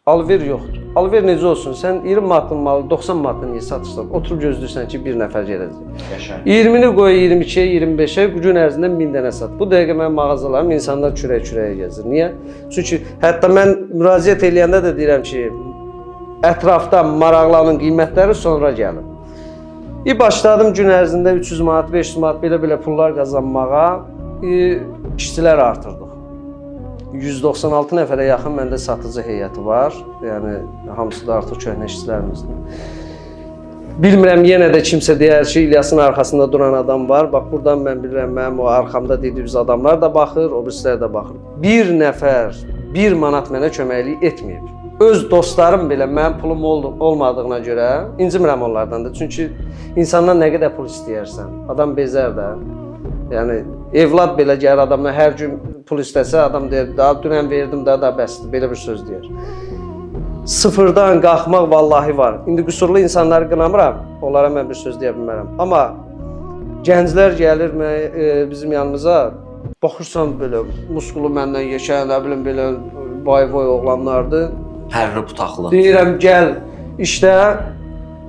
Alver yoxdur. Alver necə olsun? Sən 20 manatlıq malı 90 manatla niyə satırsan? Oturub gözləyirsən ki, bir nəfər gələcək. 20-ni qoy 22-yə, 25-ə, bu gün ərzində 1000 dənə sat. Bu dəqiqə mənim mağazalarım insanlar kürək-kürəyə gəzir. Niyə? Çünki hətta mən müraciət eləyəndə də deyirəm ki, ətrafdan maraqlanın qiymətləri sonra gəlir. Başladım gün ərzində 300 manat, 500 manat belə-belə pullar qazanmağa, işçilər artırdıq. 196 nəfərə yaxın məndə satıcı heyəti var. Yəni, hamısı da artıq köhnə işçilərimizdir. Bilmirəm, yenə də kimsə deyər ki, İlyasın arxasında duran adam var. Bax, buradan mən bilirəm, mənim o arxamda dediyimiz adamlar da baxır, o birisilər də baxır. Bir nəfər, 1 manat mənə köməklik etməyib. Öz dostlarım belə mənim pulum olmadığına görə incimirəm onlardan da. Çünki insandan nə qədər pul istəyərsən, adam bezər də. Yəni, evlad belə gəlir adamla hər gün pul istəsə, adam deyir, daha dünən verdim, daha bəsdir, belə bir söz deyir. Sıfırdan qalxmaq vallahi var. İndi qüsurlu insanları qınamıram, onlara mən bir söz deyə bilmərəm. Amma gənclər gəlir bizim yanımıza, baxırsan belə, muskulu məndən yeşən, nə bilim belə boy oğlanlardır. Hərri butaqlı. Deyirəm, gəl, işlə,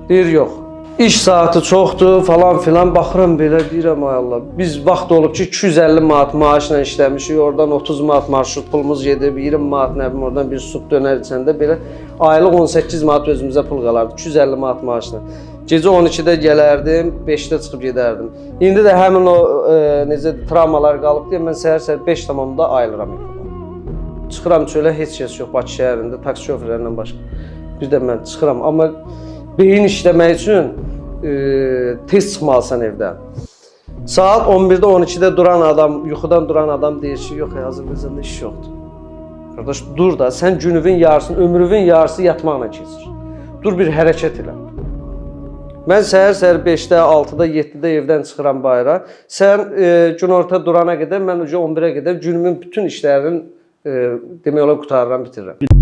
deyir, yox. İş saatı çoxdur, falan filan, baxıram belə, deyirəm, ay Allah. Biz vaxt olub ki, 250 manat maaşla işləmişik, oradan 30 manat marşrut pulumuz gedib, 20 manat nə bilim, oradan bir sup dönər içəndə belə, aylıq 18 manat özümüzə pul qalardı, 250 manat maaşla. Gecə 12-də gələrdim, 5-də çıxıb gedərdim. İndi də həmin o necə travmalar qalıb deyə, mən səhər 5 tamamda ayılıram. Çıxıram çölə, heç kəs yox, Bakı şəhərində, taksi şoförlərindən başqa. Bir də mən çıxıram, amma beyin işləmək üçün tez çıxmalısan evdən. Saat 11-də, 12-də duran adam, yuxudan duran adam deyir ki, yox, Azərbaycanda iş yoxdur. Qardaş, dur da, sən günüvün yarısını, ömrüvün yarısı yatmaqla keçir. Dur bir hərəkət elə. Mən səhər 5-də, 6-da, 7-də evdən çıxıram bayıra. Sən günorta durana qədər, mən 11-ə qədər günümün bütün işlərinin demək olar qutarıram, bitirirəm.